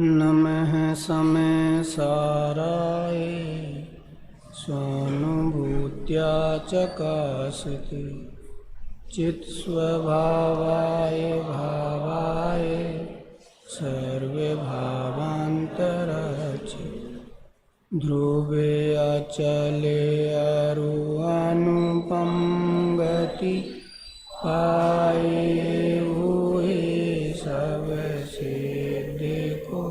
नमः समय साराय स्वानुभूत्या चकासते चित्स्वभावाय भावाय सर्वे भावान्तराचि ध्रुवे अचले अरुअनुपम गति पाए हुए सब सिद्धि को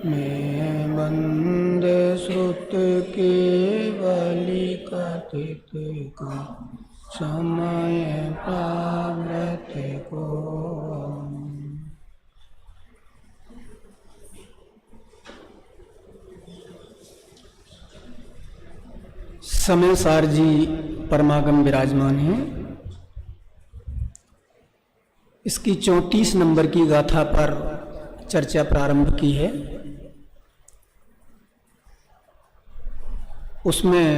मैं बंद श्रुत के बलि कथित को समय प्राव्रत को। समय सार जी परमागम विराजमान हैं। इसकी 34 नंबर की गाथा पर चर्चा प्रारंभ की है। उसमें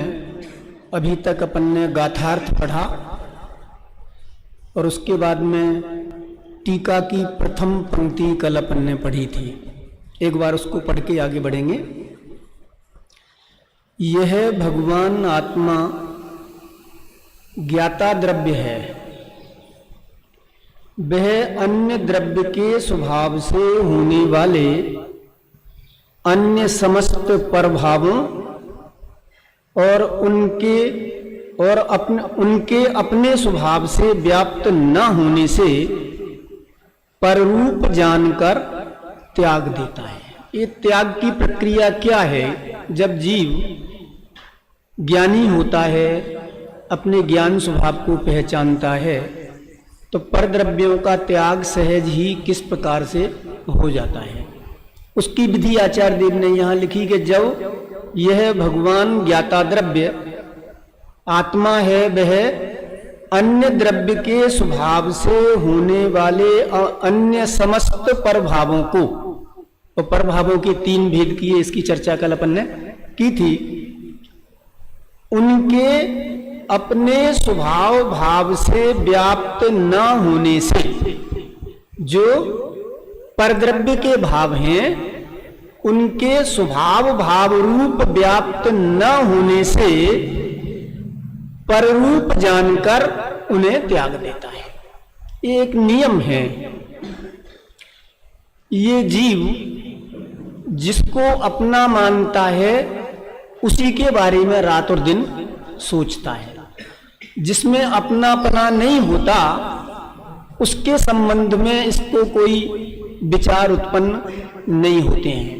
अभी तक अपन ने गाथार्थ पढ़ा और उसके बाद में टीका की प्रथम पंक्ति कल अपन ने पढ़ी थी। एक बार उसको पढ़ के आगे बढ़ेंगे। यह भगवान आत्मा ज्ञाता द्रव्य है, वह अन्य द्रव्य के स्वभाव से होने वाले अन्य समस्त परभावों और उनके अपने स्वभाव से व्याप्त न होने से पररूप जानकर त्याग देता है। ये त्याग की प्रक्रिया क्या है? जब जीव ज्ञानी होता है, अपने ज्ञान स्वभाव को पहचानता है, तो परद्रव्यों का त्याग सहज ही किस प्रकार से हो जाता है, उसकी विधि आचार्य देव ने यहाँ लिखी कि जब यह भगवान ज्ञाता द्रव्य आत्मा है, वह अन्य द्रव्य के स्वभाव से होने वाले अन्य समस्त परभावों को, और परभावों के 3 भेद किए, इसकी चर्चा कल अपन ने की थी, उनके अपने स्वभाव भाव से व्याप्त न होने से, जो परद्रव्य के भाव हैं उनके स्वभाव भाव रूप व्याप्त न होने से पररूप जानकर उन्हें त्याग देता है। ये एक नियम है। ये जीव जिसको अपना मानता है उसी के बारे में रात और दिन सोचता है। जिसमें अपनापना नहीं होता उसके संबंध में इसको कोई विचार उत्पन्न नहीं होते हैं।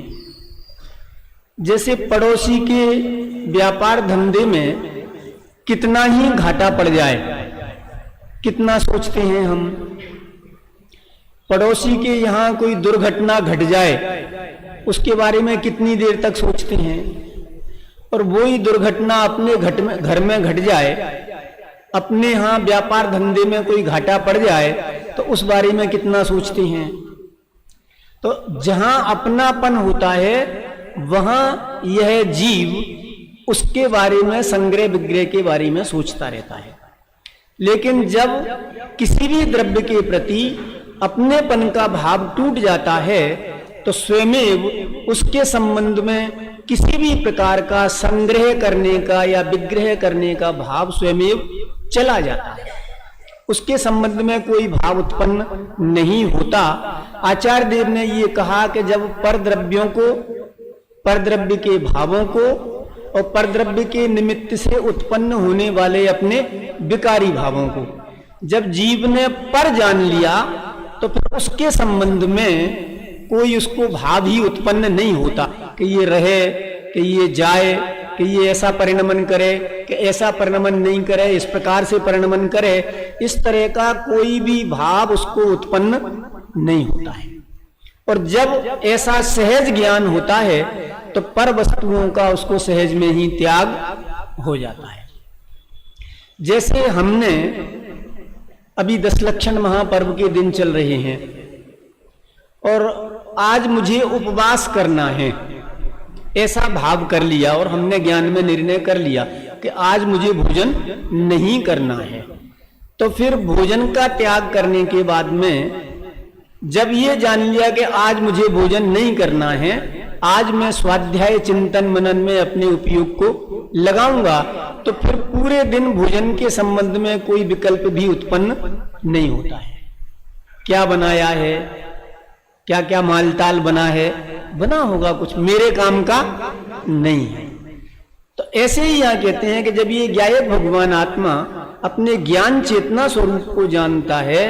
जैसे पड़ोसी के व्यापार धंधे में कितना ही घाटा पड़ जाए, कितना सोचते हैं हम। पड़ोसी के यहाँ कोई दुर्घटना घट जाए, उसके बारे में कितनी देर तक सोचते हैं। और वही दुर्घटना अपने घर में घट जाए, अपने यहाँ व्यापार धंधे में कोई घाटा पड़ जाए, तो उस बारे में कितना सोचते हैं। तो जहां अपनापन होता है वहां यह जीव उसके बारे में, संग्रह विग्रह के बारे में सोचता रहता है। लेकिन जब किसी भी द्रव्य के प्रति अपनेपन का भाव टूट जाता है तो स्वयमेव उसके संबंध में किसी भी प्रकार का संग्रह करने का या विग्रह करने का भाव स्वयमेव चला जाता है। उसके संबंध में कोई भाव उत्पन्न नहीं होता। आचार्य देव ने ये कहा कि जब परद्रव्यों को, परद्रव्य के भावों को और परद्रव्य के निमित्त से उत्पन्न होने वाले अपने विकारी भावों को जब जीव ने पर जान लिया तो फिर उसके संबंध में कोई उसको भाव ही उत्पन्न नहीं होता कि ये रहे, कि ये जाए, कि ये ऐसा परिणमन करे, कि ऐसा परिणमन नहीं करे, इस प्रकार से परिणमन करे। इस तरह का कोई भी भाव उसको उत्पन्न नहीं होता है। और जब ऐसा सहज ज्ञान होता है तो पर वस्तुओं का उसको सहज में ही त्याग हो जाता है। जैसे हमने अभी 10 लक्षण महापर्व के दिन चल रहे हैं और आज मुझे उपवास करना है, ऐसा भाव कर लिया और हमने ज्ञान में निर्णय कर लिया, कि आज मुझे भोजन नहीं करना है। तो फिर भोजन का त्याग करने के बाद में जब ये जान लिया कि आज मुझे भोजन नहीं करना है, आज मैं स्वाध्याय चिंतन मनन में अपने उपयोग को लगाऊंगा, तो फिर पूरे दिन भोजन के संबंध में कोई विकल्प भी उत्पन्न नहीं होता है। क्या बनाया है, क्या क्या मालताल बना है, बना होगा कुछ, मेरे काम का नहीं है। तो ऐसे ही यहां कहते हैं कि जब ये ज्ञायक भगवान आत्मा अपने ज्ञान चेतना स्वरूप को जानता है,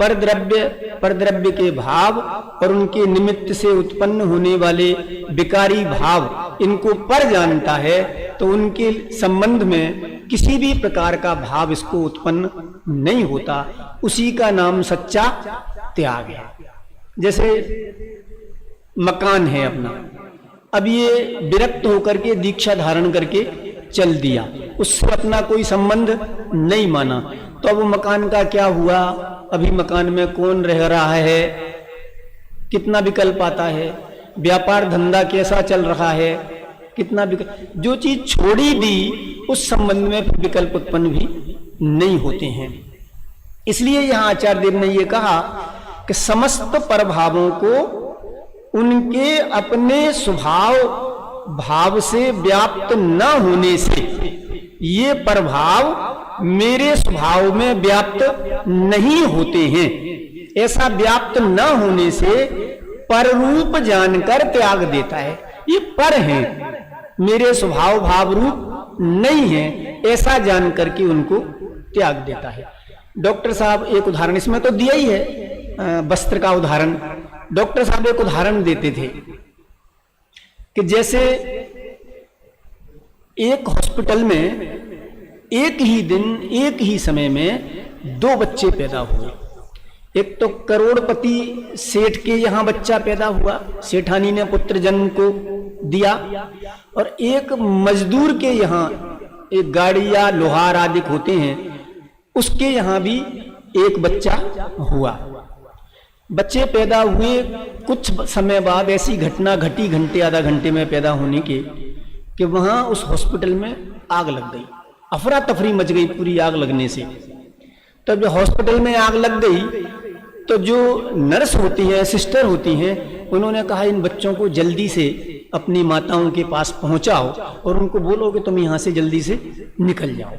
परद्रव्य के भाव और उनके निमित्त से उत्पन्न होने वाले विकारी भाव, इनको पर जानता है, तो उनके संबंध में किसी भी प्रकार का भाव इसको उत्पन्न नहीं होता। उसी का नाम सच्चा त्याग है। जैसे मकान है अपना, अब ये विरक्त होकर के दीक्षा धारण करके चल दिया, उससे अपना कोई संबंध नहीं माना, तो अब मकान का क्या हुआ, अभी मकान में कौन रह रहा है, कितना विकल्प आता है, व्यापार धंधा कैसा चल रहा है, कितना विकल्प, जो चीज छोड़ी दी उस संबंध में विकल्प उत्पन्न भी नहीं होते हैं। इसलिए यहां आचार्य देव ने यह कहा कि समस्त परभावों को उनके अपने स्वभाव भाव से व्याप्त न होने से, ये प्रभाव मेरे स्वभाव में व्याप्त नहीं होते हैं, ऐसा व्याप्त न होने से पररूप जानकर त्याग देता है। ये पर हैं, मेरे स्वभाव भाव रूप नहीं है, ऐसा जान करके उनको त्याग देता है। डॉक्टर साहब एक उदाहरण इसमें तो दिया ही है, वस्त्र का उदाहरण। डॉक्टर साहब एक उदाहरण देते थे कि जैसे एक हॉस्पिटल में एक ही दिन एक ही समय में 2 बच्चे पैदा हुए। एक तो करोड़पति सेठ के यहां बच्चा पैदा हुआ, सेठानी ने पुत्र जन्म को दिया, और एक मजदूर के यहां, एक गाड़ी या लोहार आदि होते हैं, उसके यहां भी एक बच्चा हुआ। बच्चे पैदा हुए, कुछ समय बाद ऐसी घटना घटी, घंटे आधा घंटे में पैदा होने के, कि वहां उस हॉस्पिटल में आग लग गई, अफरा तफरी मच गई पूरी आग लगने से। तो जब हॉस्पिटल में आग लग गई तो जो नर्स होती है, सिस्टर होती हैं, उन्होंने कहा इन बच्चों को जल्दी से अपनी माताओं के पास पहुंचाओ और उनको बोलो कि तुम यहां से जल्दी से निकल जाओ।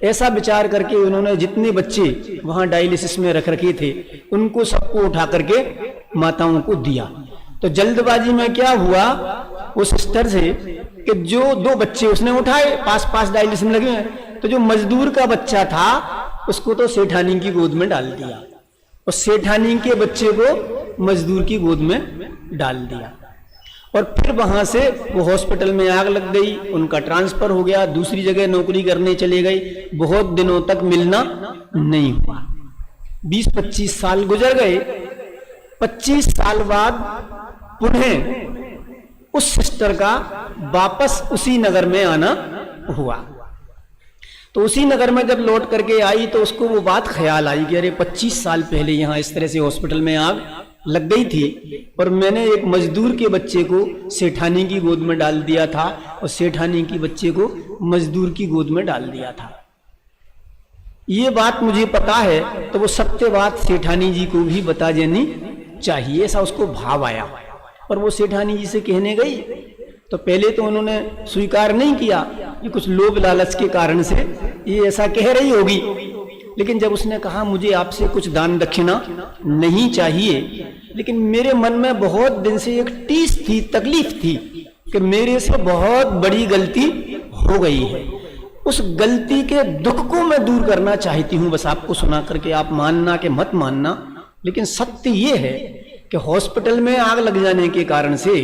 ऐसा विचार करके उन्होंने जितने बच्चे वहां डायलिसिस में रख रखे थे उनको सबको उठा करके माताओं को दिया। तो जल्दबाजी में क्या हुआ, वो सिस्टर से कि जो 2 बच्चे उसने उठाए, पास पास डायलिसिस में लगे हैं, तो जो मजदूर का बच्चा था उसको तो सेठानी की गोद में डाल दिया, और सेठानी के बच्चे को मजदूर की गोद में डाल दिया। और फिर वहां से वो हॉस्पिटल में आग लग गई, उनका ट्रांसफर हो गया, दूसरी जगह नौकरी करने चले गई, बहुत दिनों तक मिलना नहीं हुआ। 20-25 साल गुजर गए। 25 साल बाद पुनः उस सिस्टर का वापस उसी नगर में आना हुआ। तो उसी नगर में जब लौट करके आई तो उसको वो बात ख्याल आई कि अरे 25 साल पहले यहां इस तरह से हॉस्पिटल में आग लग गई थी और मैंने एक मजदूर के बच्चे को सेठानी की गोद में डाल दिया था और सेठानी की बच्चे को मजदूर की गोद में डाल दिया था। ये बात मुझे पता है, तो वो सत्य बात सेठानी जी को भी बता देनी चाहिए, ऐसा उसको भाव आया। और वो सेठानी जी से कहने गई तो पहले तो उन्होंने स्वीकार नहीं किया, ये कुछ लोभ लालच के कारण से ये ऐसा कह रही होगी। लेकिन जब उसने कहा मुझे आपसे कुछ दान दक्षिणा नहीं चाहिए, लेकिन मेरे मन में बहुत दिन से एक टीस थी, तकलीफ थी कि मेरे से बहुत बड़ी गलती हो गई है, उस गलती के दुख को मैं दूर करना चाहती हूं। बस आपको सुना करके आप मानना कि मत मानना, लेकिन सत्य ये है कि हॉस्पिटल में आग लग जाने के कारण से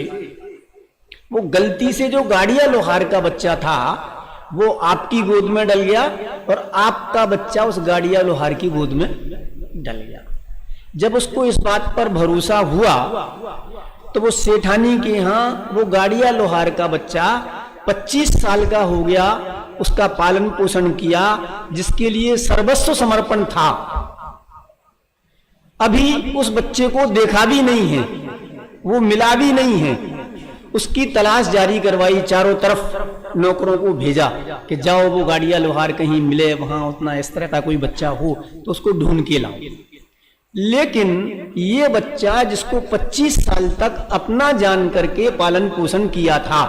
वो गलती से जो गाड़िया लोहार का बच्चा था वो आपकी गोद में डल गया और आपका बच्चा उस गाड़िया लोहार की गोद में डल गया। जब उसको इस बात पर भरोसा हुआ तो वो सेठानी के यहां वो गाड़िया लोहार का बच्चा 25 साल का हो गया, उसका पालन पोषण किया, जिसके लिए सर्वस्व समर्पण था। अभी उस बच्चे को देखा भी नहीं है, वो मिला भी नहीं है, उसकी तलाश जारी करवाई चारों तरफ नौकरों को भेजा कि जाओ वो गाड़िया लोहार कहीं मिले वहां उतना इस तरह का कोई बच्चा हो तो उसको ढूंढ के लाओ। लेकिन ये बच्चा जिसको 25 साल तक अपना जान करके पालन पोषण किया था,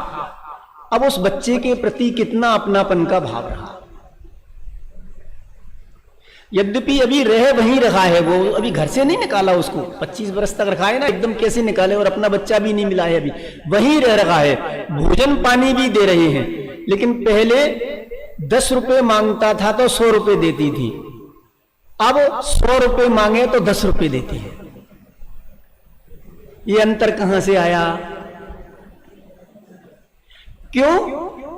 अब उस बच्चे के प्रति कितना अपनापन का भाव रहा। यद्यपि अभी रह वहीं रखा है, वो अभी घर से नहीं निकाला उसको, 25 वर्ष तक रखा है ना, एकदम कैसे निकाले, और अपना बच्चा भी नहीं मिला है, अभी वहीं रह रखा है, भोजन पानी भी दे रहे हैं। लेकिन पहले 10 रुपए मांगता था तो 100 रुपए देती थी, अब 100 रुपए मांगे तो 10 रुपए देती है। ये अंतर कहां से आया? क्यों?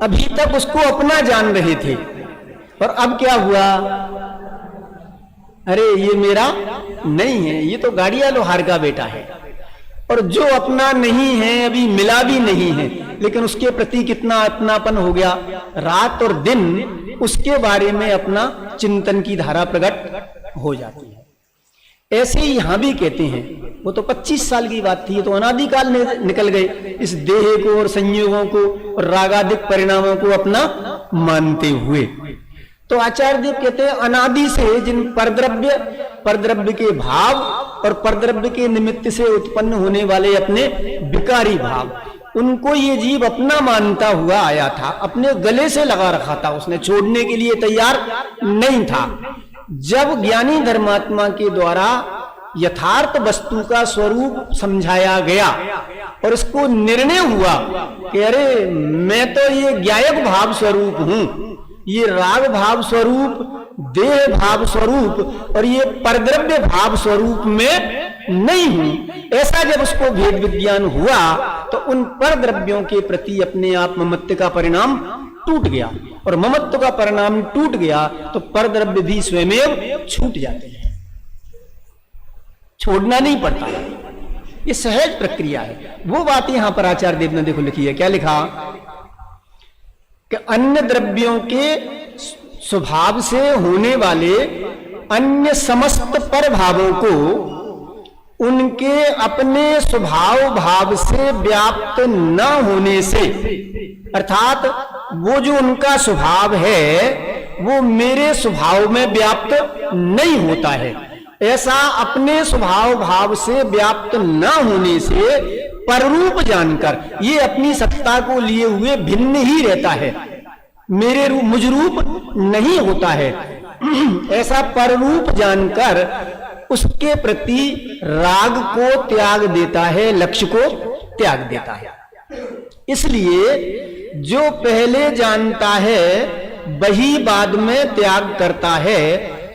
अभी तक उसको अपना जान रहे थे, और अब क्या हुआ? अरे ये मेरा नहीं है, ये तो गाड़िया लोहार का बेटा है। और जो अपना नहीं है, अभी मिला भी नहीं है, लेकिन उसके प्रति कितना अपनापन हो गया, रात और दिन उसके बारे में अपना चिंतन की धारा प्रकट हो जाती है। ऐसे ही यहां भी कहते हैं, वो तो 25 साल की बात थी, तो अनादिकाल निकल गए इस देह को और संयोगों को और रागादिक परिणामों को अपना मानते हुए। तो आचार्य देव कहते हैं अनादि से जिन परद्रव्य के भाव और परद्रव्य के निमित्त से उत्पन्न होने वाले अपने विकारी भाव, उनको ये जीव अपना मानता हुआ आया था, अपने गले से लगा रखा था, उसने छोड़ने के लिए तैयार नहीं था। जब ज्ञानी धर्मात्मा के द्वारा यथार्थ वस्तु का स्वरूप समझाया गया और इसको निर्णय हुआ कि अरे मैं तो ये ज्ञायक भाव स्वरूप हूं, ये राग भाव स्वरूप, देह भाव स्वरूप और ये परद्रव्य भाव स्वरूप में नहीं हूं, ऐसा जब उसको भेद विज्ञान हुआ तो उन परद्रव्यों के प्रति अपने आप ममत्व का परिणाम टूट गया, और ममत्व का परिणाम टूट गया तो परद्रव्य भी स्वयमेव छूट जाते हैं, छोड़ना नहीं पड़ता है। ये सहज प्रक्रिया है। वो बात यहां पर आचार्य देव ने देखो लिखी है, क्या लिखा कि अन्य द्रव्यों के स्वभाव से होने वाले अन्य समस्त पर भावों को उनके अपने स्वभाव भाव से व्याप्त न होने से, अर्थात वो जो उनका स्वभाव है वो मेरे स्वभाव में व्याप्त नहीं होता है, ऐसा अपने स्वभाव भाव से व्याप्त न होने से पररूप जानकर ये अपनी सत्ता को लिए हुए भिन्न ही रहता है, मेरे रूप मुझ रूप नहीं होता है। ऐसा पररूप जानकर उसके प्रति राग को त्याग देता है, लक्ष्य को त्याग देता है। इसलिए जो पहले जानता है वही बाद में त्याग करता है,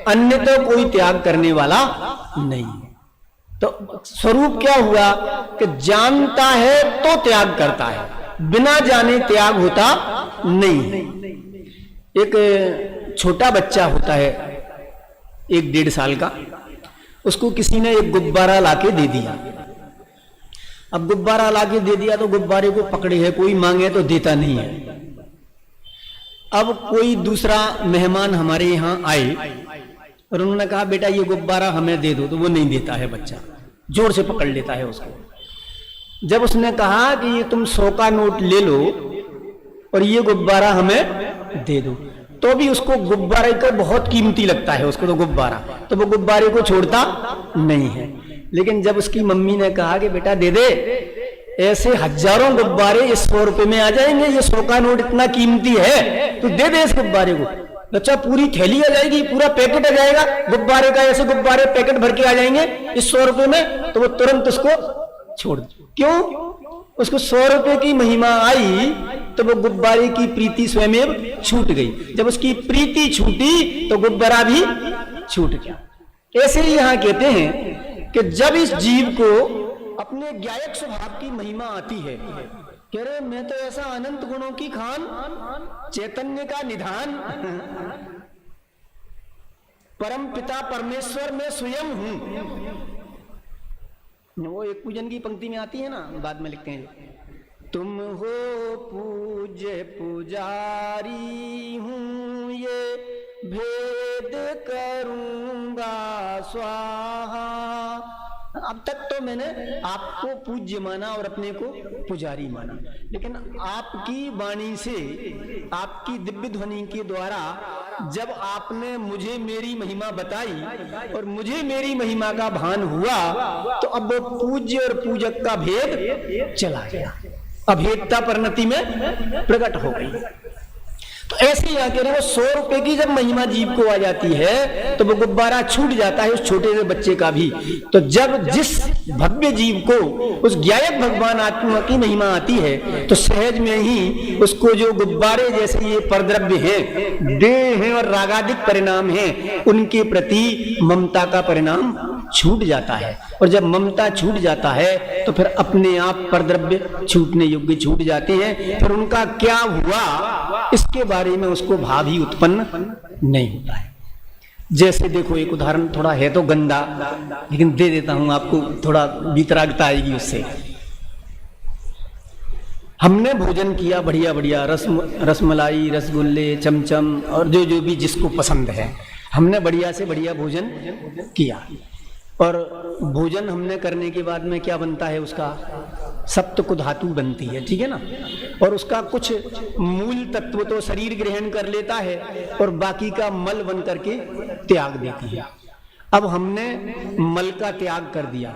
अन्यथा कोई त्याग करने वाला नहीं। तो स्वरूप क्या हुआ कि जानता है तो त्याग करता है, बिना जाने त्याग होता नहीं। एक छोटा बच्चा होता है 1-1.5 साल का, उसको किसी ने एक गुब्बारा लाके दे दिया। अब गुब्बारा लाके दे दिया तो गुब्बारे को पकड़े है, कोई मांगे तो देता नहीं है। अब कोई दूसरा मेहमान हमारे यहाँ आए और उन्होंने कहा बेटा ये गुब्बारा हमें दे दो, तो वो नहीं देता है, बच्चा जोर से पकड़ लेता है उसको। जब उसने कहा कि ये तुम 100 का नोट ले लो और ये गुब्बारा हमें दे दो, तो भी उसको गुब्बारे का बहुत कीमती लगता है उसको, तो गुब्बारा, तो वो गुब्बारे को छोड़ता नहीं है। लेकिन जब उसकी मम्मी ने कहा कि बेटा दे दे, ऐसे हजारों गुब्बारे इस 100 रुपए में आ जाएंगे, ये 100 का नोट इतना कीमती है, तो दे दे इस गुब्बारे को। बच्चा पूरी थैली आ जाएगी, पूरा पैकेट आ जाएगा गुब्बारे का, ऐसे गुब्बारे पैकेट भर के आ जाएंगे इस 100 रुपए में, तो वो तुरंत उसको छोड़ दो। क्यों? उसको 100 रुपए की महिमा आई तो वो गुब्बारे की प्रीति स्वयं छूट गई। जब उसकी प्रीति छूटी तो गुब्बारा भी छूट गया। ऐसे ही यहां कहते हैं कि जब इस जीव को अपने ज्ञायक स्वभाव की महिमा आती है, कह रहे मैं तो ऐसा अनंत गुणों की खान, चैतन्य का निधान, परम पिता परमेश्वर मैं स्वयं हूं। वो एक पूजन की पंक्ति में आती है ना, बाद में लिखते हैं तुम हो पूज्य पुजारी हूं ये भेद करूंगा स्वाहा। अब तक तो मैंने आपको पूज्य माना और अपने को पुजारी माना, लेकिन आपकी वाणी से, आपकी दिव्य ध्वनि के द्वारा जब आपने मुझे मेरी महिमा बताई और मुझे मेरी महिमा का भान हुआ, तो अब वो पूज्य और पूजक का भेद चला गया, अभेदता परिणति में प्रकट हो गई। तो ऐसे ही आके 100 रुपए की जब महिमा जीव को आ जाती है तो वो गुब्बारा छूट जाता है उस छोटे से बच्चे का भी। तो जब जिस भव्य जीव को उस ज्ञायक भगवान आत्मा की महिमा आती है तो सहज में ही उसको जो गुब्बारे जैसे ये परद्रव्य हैं, देह हैं और रागादिक परिणाम हैं, उनके प्रति ममता का परिणाम छूट जाता है। और जब ममता छूट जाता है तो फिर अपने आप परद्रव्य छूटने योग्य छूट जाते हैं। फिर उनका क्या हुआ इसके बारे में उसको भाव ही उत्पन्न नहीं होता है। जैसे देखो एक उदाहरण, थोड़ा है तो गंदा लेकिन दे देता हूं आपको, थोड़ा वितरागता आएगी उससे। हमने भोजन किया बढ़िया बढ़िया, रसमलाई, रसगुल्ले, चमचम और जो जो भी जिसको पसंद है, हमने बढ़िया से बढ़िया भोजन किया। और भोजन हमने करने के बाद में क्या बनता है, उसका सप्त धातु बनती है, ठीक है ना। और उसका कुछ मूल तत्व तो शरीर ग्रहण कर लेता है और बाकी का मल बन करके त्याग देती है। अब हमने मल का त्याग कर दिया,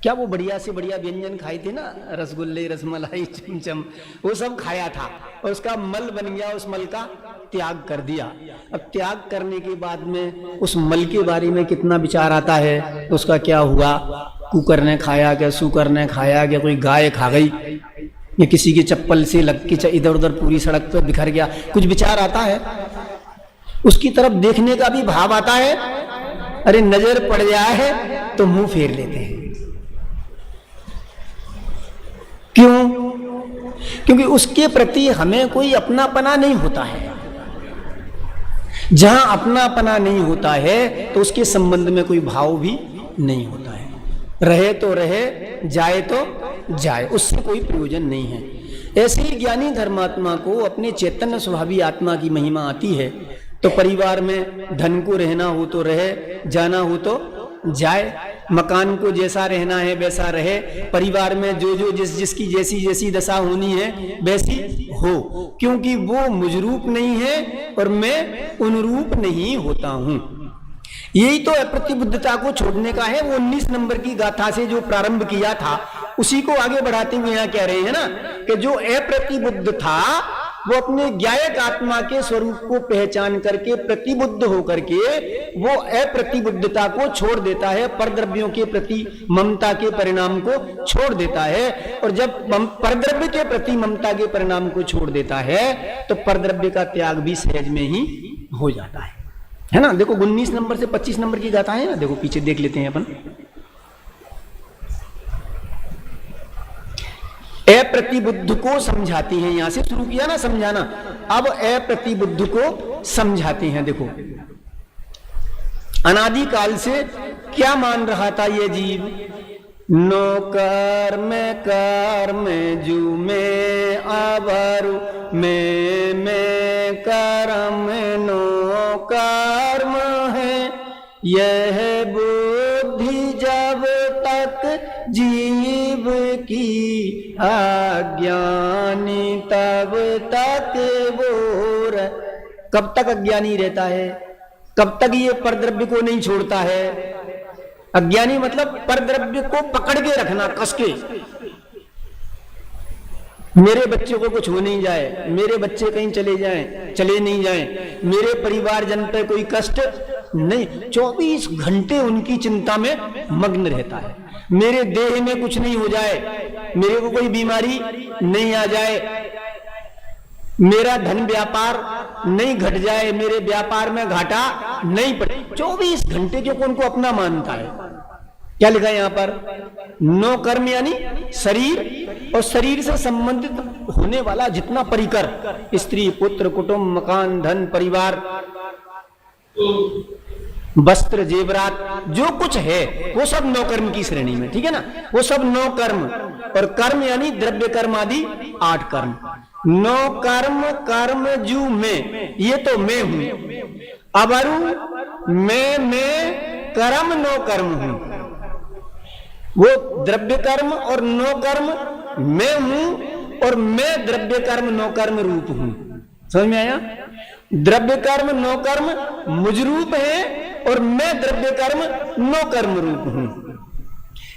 क्या वो बढ़िया से बढ़िया व्यंजन खाए थे ना, रसगुल्ले, रसमलाई, चमचम, वो सब खाया था और उसका मल बन गया, उस मल का त्याग कर दिया। अब त्याग करने के बाद में उस मल के बारे में कितना विचार आता है, तो उसका क्या हुआ, कुकर ने खाया क्या, सूकर ने खाया क्या, कोई गाय खा गई या किसी की चप्पल से लग के इधर उधर पूरी सड़क पर बिखर गया, कुछ विचार आता है, उसकी तरफ देखने का भी भाव आता है। अरे नजर पड़ जाए तो मुंह फेर लेते हैं। क्यों? क्योंकि उसके प्रति हमें कोई अपनापना नहीं होता है। जहां अपनापना नहीं होता है तो उसके संबंध में कोई भाव भी नहीं होता है। रहे तो रहे, जाए तो जाए, उससे कोई प्रयोजन नहीं है। ऐसे ही ज्ञानी धर्मात्मा को अपने चैतन्य स्वभावी आत्मा की महिमा आती है तो परिवार में धन को रहना हो तो रहे, जाना हो तो जाए, मकान को जैसा रहना है वैसा रहे, परिवार में जो जो जिसकी जैसी जैसी दशा होनी है वैसी हो, क्योंकि वो मुझरूप नहीं है और मैं उनरूप नहीं होता हूं। यही तो अप्रतिबुद्धता को छोड़ने का है। वो 19 नंबर की गाथा से जो प्रारंभ किया था उसी को आगे बढ़ाते हुए यहां कह रहे हैं ना कि जो अप्रतिबुद्ध था वो अपने ज्ञायक आत्मा के स्वरूप को पहचान करके प्रतिबुद्ध होकर के वो अप्रतिबुद्धता को छोड़ देता है, परद्रव्यों के प्रति ममता के परिणाम को छोड़ देता है। और जब परद्रव्य के प्रति ममता के परिणाम को छोड़ देता है तो परद्रव्य का त्याग भी सहज में ही हो जाता है ना। देखो 19 नंबर से 25 नंबर की गाथा है ना, देखो पीछे देख लेते हैं अपन। अप्रतिबुद्ध को समझाती हैं, यहां से शुरू किया ना समझाना, अब अप्रतिबुद्ध को समझाते हैं। देखो अनादि काल से क्या मान रहा था ये जीव, नो कर्म कर्म जू में अवरु में कर्म नो कर्म है, यह बुद्धि जब तक जीव की अज्ञानी तब तक वो कब तक अज्ञानी रहता है, कब तक ये परद्रव्य को नहीं छोड़ता है। अज्ञानी मतलब परद्रव्य को पकड़ के रखना, कस के। मेरे बच्चे को कुछ हो नहीं जाए, मेरे बच्चे कहीं चले जाएं, चले नहीं जाएं, मेरे परिवार जन पे कोई कष्ट नहीं, 24 घंटे उनकी चिंता में मग्न रहता है। मेरे देह में कुछ नहीं हो जाए, मेरे को कोई बीमारी नहीं आ जाए, मेरा धन व्यापार नहीं घट जाए, मेरे व्यापार में घाटा नहीं पड़े, 24 घंटे जो उनको अपना मानता है। क्या लिखा है यहां पर, नो कर्म यानी शरीर और शरीर से संबंधित होने वाला जितना परिकर, स्त्री पुत्र कुटुंब मकान धन परिवार वस्त्र जेवरात जो कुछ है वो सब नौ कर्म की श्रेणी में, ठीक है ना, वो सब नौ कर्म। और कर्म यानी द्रव्य कर्म आदि 8 कर्म। नौ कर्म कर्म जू में, ये तो मैं हूं, अवरु मैं कर्म नौ कर्म हूं। वो द्रव्य कर्म और नो कर्म मैं हूं, और मैं द्रव्य कर्म नो कर्म रूप हूं। समझ में आया? द्रव्य कर्म नो कर्म मुझ रूप है, और मैं द्रव्य कर्म नो कर्म रूप हूं।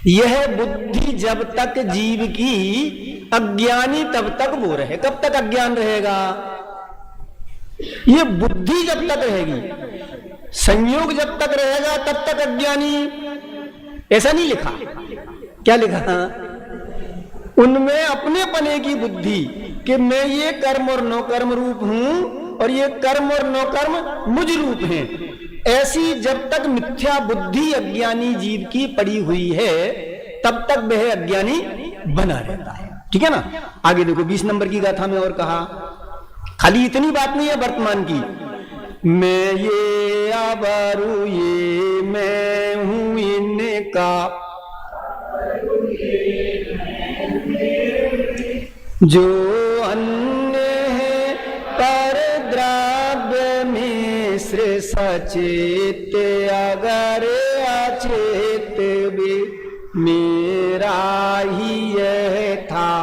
यह बुद्धि जब तक जीव की अज्ञानी तब तक वो रहे। कब तक अज्ञान रहेगा? ये बुद्धि जब तक रहेगी, संयोग जब तक रहेगा तब तक अज्ञानी। ऐसा नहीं लिखा, क्या लिखा? उनमें अपने पने की बुद्धि कि मैं ये कर्म और नो कर्म रूप हूं, और ये कर्म और नो कर्म मुझ रूप हैं। ऐसी जब तक मिथ्या बुद्धि अज्ञानी जीव की पड़ी हुई है, तब तक वह अज्ञानी बना रहता है। ठीक है ना? आगे देखो 20 नंबर की गाथा में और कहा, खाली इतनी बात नहीं है वर्तमान की, मैं ये अबरू ये मैं हूं इनका, जो अन्य है पर द्रव्य मिश्र सचेत, अगर अचेत भी मेरा ही यह था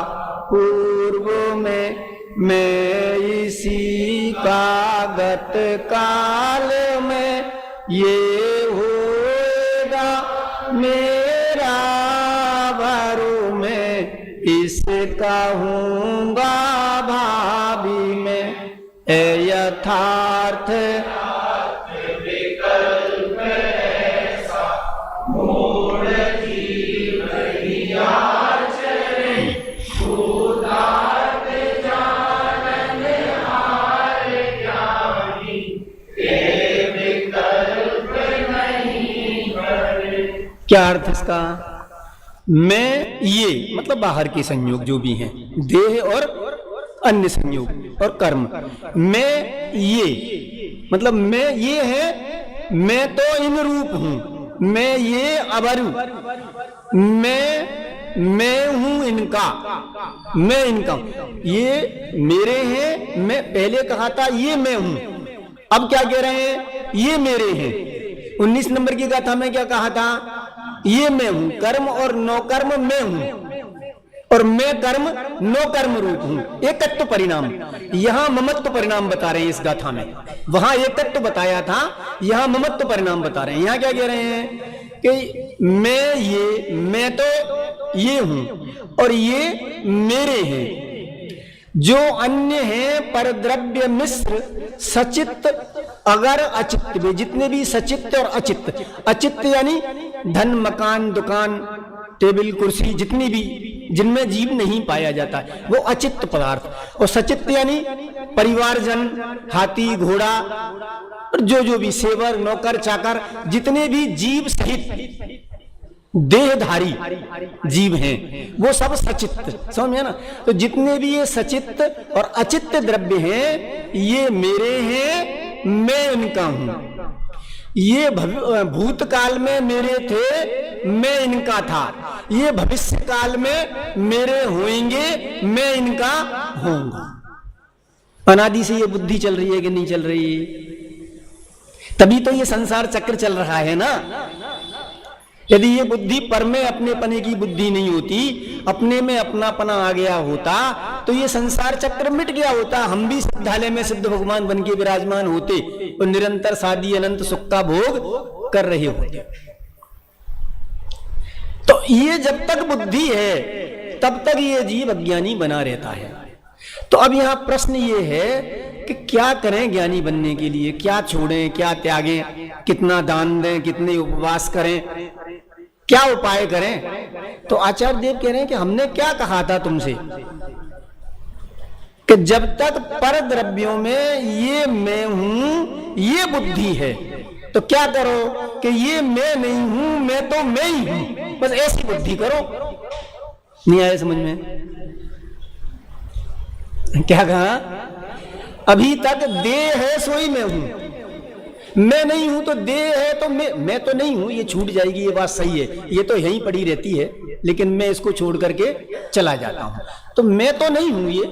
पूर्व में, मैं इसी का गत काल में ये होगा मेरा भरू में, इसका हूंगा भावी में यथार्थ विकल्प ऐसा मूढ़ जीव क्या अर्थ इसका? मैं ये मतलब बाहर के संयोग जो भी हैं, देह और अन्य संयोग और कर्म, मैं ये मतलब मैं ये है, मैं तो इन रूप हूं, मैं ये अबरू, मैं हूं इनका, मैं इनका हूं, ये मेरे हैं। मैं पहले कहा था ये मैं हूं, अब क्या कह रहे हैं? ये मेरे हैं। 19 नंबर की गाथा में क्या कहा था? ये मैं हूं, कर्म और नो कर्म मैं हूं, और मैं कर्म नो कर्म रूप हूं। एकत्व परिणाम, यहां ममत्व परिणाम बता रहे हैं इस गाथा में। वहां एकत्व बताया था, यहां ममत्व परिणाम बता रहे हैं। यहां क्या कह रहे हैं कि मैं तो ये हूं, और ये मेरे हैं। जो अन्य हैं पर द्रव्य मिश्र सचित्त अगर अचित्त भी, जितने भी सचित्त और अचित्त, अचित्त यानी धन मकान दुकान टेबल कुर्सी, जितनी भी जिनमें जीव नहीं पाया जाता है वो अचित्त पदार्थ, और सचित्त यानी परिवारजन, हाथी घोड़ा और जो भी सेवर नौकर चाकर, जितने भी जीव सहित देहधारी जीव हैं वो सब सचित्त। समझ में ना? तो जितने भी ये सचित्त और अचित्त द्रव्य हैं ये मेरे हैं, मैं इनका हूं। ये भूतकाल में मेरे थे, मैं इनका था। ये भविष्य काल में मेरे होंगे, मैं इनका होऊंगा। अनादि से ये बुद्धि चल रही है कि नहीं चल रही? तभी तो ये संसार चक्र चल रहा है ना। यदि ये बुद्धि पर में अपने पने की बुद्धि नहीं होती, अपने में अपनापना आ गया होता, तो ये संसार चक्र मिट गया होता। हम भी सिद्धालय में सिद्ध भगवान बन के विराजमान होते और निरंतर शादी अनंत सुख का भोग कर रहे होते। तो ये जब तक बुद्धि है तब तक ये जीव अज्ञानी बना रहता है। तो अब यहां प्रश्न ये है कि क्या करें ज्ञानी बनने के लिए? क्या छोड़ें, क्या त्यागें, कितना दान दें, कितने उपवास करें, क्या उपाय करें? तो आचार्य देव कह रहे हैं कि हमने क्या कहा था तुमसे कि जब तक पर द्रव्यों में ये मैं हूं ये बुद्धि है, तो क्या करो कि ये मैं नहीं हूं, मैं तो मैं ही हूं, बस ऐसी बुद्धि करो। नहीं आया समझ में? क्या कहा? अभी तक देह है सोई मैं हूं, मैं नहीं हूं तो देह है तो मैं तो नहीं हूं, ये छूट जाएगी, ये बात सही है, ये तो यहीं पड़ी रहती है, लेकिन मैं इसको छोड़ करके चला जाता हूं। तो मैं तो नहीं हूं ये,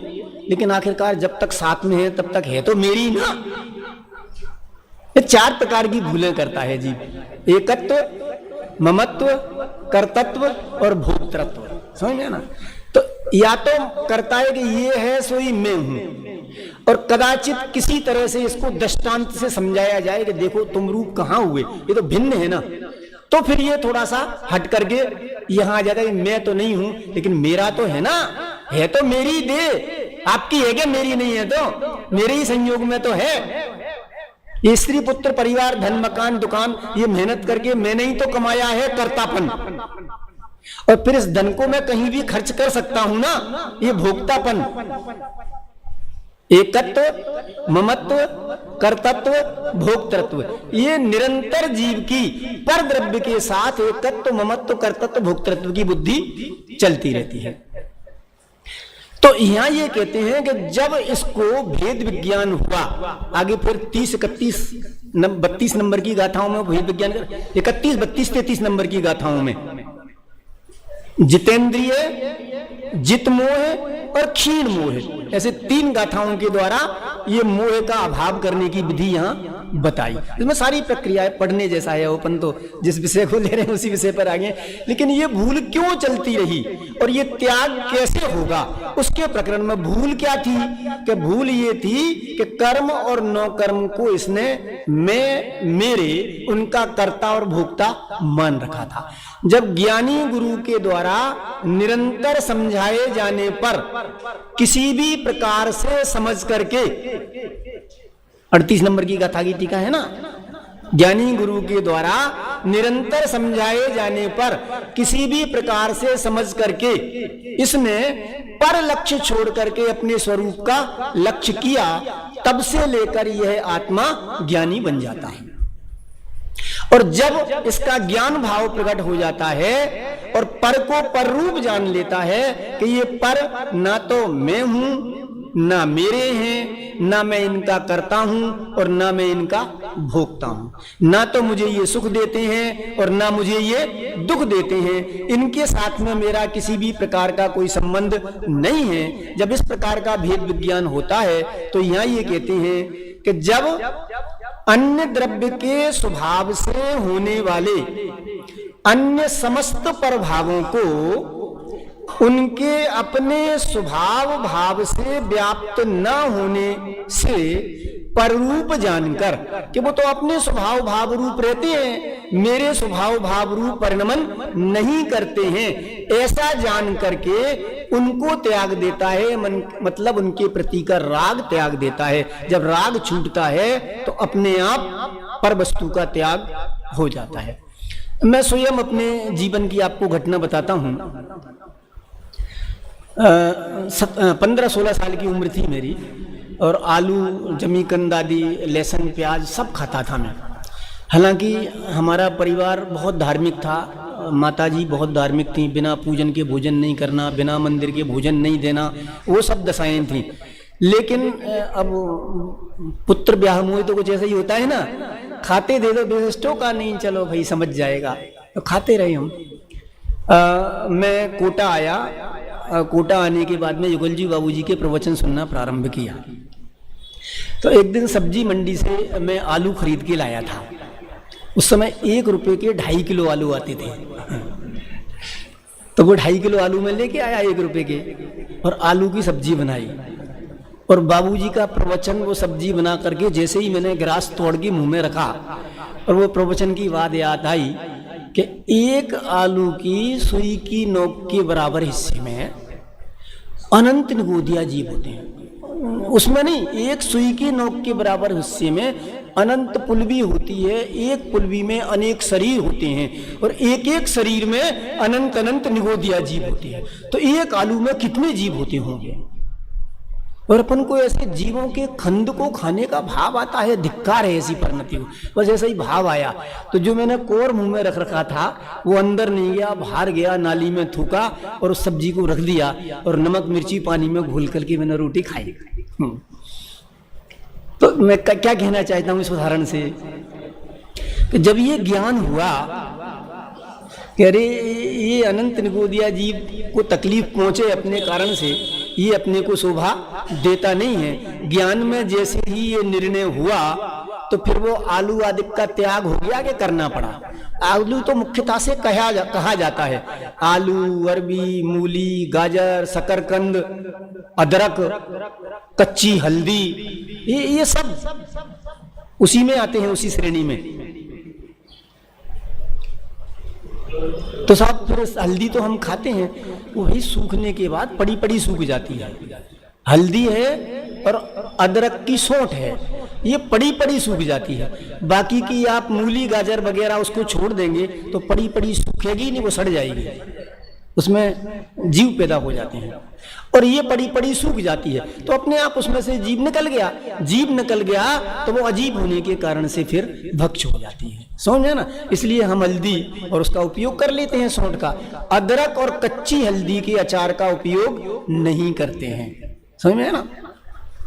लेकिन आखिरकार जब तक साथ में है तब तक है तो मेरी ना। ये 4 प्रकार की भूलें करता है जीव। एकत्व, ममत्व, कर्तत्व और भोक्तृत्व। समझ में ना? तो या तो करता है कि ये है सोई मैं हूं, और कदाचित किसी तरह से इसको दृष्टांत से समझाया जाए कि देखो तुम रूप कहां हुए, ये तो भिन्न है ना, तो फिर ये थोड़ा सा हट करके यहां आ जाता है मैं तो नहीं हूं, लेकिन मेरा तो है ना, है तो मेरी दे, आपकी है क्या? मेरी नहीं है तो मेरे ही संयोग में तो है। ये स्त्री पुत्र परिवार धन मकान दुकान ये मेहनत करके मैंने ही तो कमाया है, कर्तापन, और फिर इस धन को मैं कहीं भी खर्च कर सकता हूं ना, ये भोक्तापन। एकत्व, ममत्व, कर्तत्व, भोक्तृत्व, ये निरंतर जीव की पर द्रव्य के साथ एकत्व, ममत्व, कर्तत्व, भोक्तृत्व की बुद्धि चलती रहती है। तो यहां ये कहते हैं कि जब इसको भेद विज्ञान हुआ, आगे फिर 30, 31, 32 नंबर की गाथाओं में भेद विज्ञान, 31, 32, 33 नंबर की गाथाओं में जितेंद्रिय, जित मोह और क्षीण मोह, ऐसे 3 गाथाओं के द्वारा ये मोह का अभाव करने की विधि यहां बताई। इसमें सारी प्रक्रियाएं पढ़ने जैसा है, अपन तो जिस विषय को ले रहे हैं उसी विषय पर आगे, लेकिन ये भूल क्यों चलती रही और ये त्याग कैसे होगा, उसके प्रकरण में भूल क्या थी कि भूल ये थी कि कर्म और नौ कर्म को इसने मैं, मेरे, उनका कर्ता और भोक्ता मान रखा था। जब ज्ञानी गुरु के द्वारा निरंतर समझाए जाने पर किसी भी प्रकार से समझ करके, 38 नंबर की गाथा की टीका है ना, ज्ञानी गुरु के द्वारा निरंतर समझाए जाने पर किसी भी प्रकार से समझ करके इसने पर लक्ष्य छोड़ करके अपने स्वरूप का लक्ष्य किया, तब से लेकर यह आत्मा ज्ञानी बन जाता है। और जब इसका ज्ञान भाव प्रकट हो जाता है और पर को पर रूप जान लेता है कि ये पर ना तो मैं हूं, ना मेरे हैं, ना मैं इनका करता हूं और ना मैं इनका भोगता हूं, ना तो मुझे ये सुख देते हैं और ना मुझे ये दुख देते हैं, इनके साथ में मेरा किसी भी प्रकार का कोई संबंध नहीं है। जब इस प्रकार का भेद विज्ञान होता है तो यहां ये कहते हैं कि जब अन्य द्रव्य के स्वभाव से होने वाले अन्य समस्त प्रभावों को उनके अपने स्वभाव भाव से व्याप्त न होने से पररूप जानकर, कि वो तो अपने स्वभाव भाव रूप रहते हैं, मेरे स्वभाव भाव रूप परिणमन नहीं करते हैं, ऐसा जान करके उनको त्याग देता है, मतलब उनके प्रति का राग त्याग देता है। जब राग छूटता है तो अपने आप पर वस्तु का त्याग हो जाता है। मैं स्वयं अपने जीवन की आपको घटना बताता हूं। 15-16 साल की उम्र थी मेरी, और आलू, जमीकंद आदि, लहसुन, प्याज सब खाता था मैं। हालांकि हमारा परिवार बहुत धार्मिक था, माताजी बहुत धार्मिक थी, बिना पूजन के भोजन नहीं करना, बिना मंदिर के भोजन नहीं देना, वो सब दशाएं थी। लेकिन अब पुत्र ब्याह हुए तो कुछ ऐसा ही होता है ना, खाते दे दो बेस्टों का नहीं, चलो भाई समझ जाएगा, तो खाते रहे हम। मैं कोटा आया, कोटा आने के बाद में युगल जी बाबूजी के प्रवचन सुनना प्रारंभ किया। तो एक दिन सब्जी मंडी से मैं आलू खरीद के लाया था। उस समय 1 रुपए के 2.5 किलो आलू आते थे। तो वो 2.5 किलो आलू में लेके आया 1 रुपए के, और आलू की सब्जी बनाई। और बाबूजी का प्रवचन, वो सब्जी बना करके जैसे ही मैंने गिलास तोड़ के मुंह में रखा, और वो प्रवचन की बात याद आई कि 1 आलू की सुई की नोक के बराबर हिस्से में अनंत निगोदिया जीव होते हैं। उसमें नहीं, 1 सुई की नोक के बराबर हिस्से में अनंत पुलवी होती है, एक पुलवी में अनेक शरीर होते हैं, और एक एक शरीर में अनंत अनंत निगोदिया जीव होते हैं। तो 1 आलू में कितने जीव होते होंगे? और अपन को ऐसे जीवों के खंड को खाने का भाव आता है, धिक्कार है ऐसी परिणति को। बस ऐसा ही भाव आया, तो जो मैंने कोर मुंह में रख रखा था वो अंदर नहीं गया, बाहर गया, नाली में थूका और उस सब्जी को रख दिया, और नमक मिर्ची पानी में घोल करके मैंने रोटी खाई। तो मैं क्या कहना चाहता हूं इस उदाहरण से, कि जब ये ज्ञान हुआ कि अरे ये अनंत निगोदिया जीव को तकलीफ पहुंचे अपने कारण से, ये अपने को शोभा देता नहीं है। ज्ञान में जैसे ही ये निर्णय हुआ तो फिर वो आलू आदि का त्याग हो गया कि करना पड़ा। आलू तो मुख्यतः से कहा जाता है, आलू, अरबी, मूली, गाजर, शकरकंद, अदरक, कच्ची हल्दी, ये सब उसी में आते हैं, उसी श्रेणी में। तो साहब फिर हल्दी तो हम खाते हैं, वही सूखने के बाद पड़ी पड़ी सूख जाती है। हल्दी है और अदरक की सोंठ है, ये पड़ी पड़ी सूख जाती है। बाकी की आप मूली, गाजर वगैरह उसको छोड़ देंगे तो पड़ी पड़ी सूखेगी नहीं, वो सड़ जाएगी, उसमें जीव पैदा हो जाते हैं। और ये पड़ी पड़ी सूख जाती है तो अपने आप उसमें से जीव निकल गया। जीव निकल गया तो वो अजीब होने के कारण से फिर भक्ष हो जाती है, समझे ना। इसलिए हम हल्दी और उसका उपयोग कर लेते हैं, सोंठ का। अदरक और कच्ची हल्दी के अचार का उपयोग नहीं करते हैं, समझ में है ना।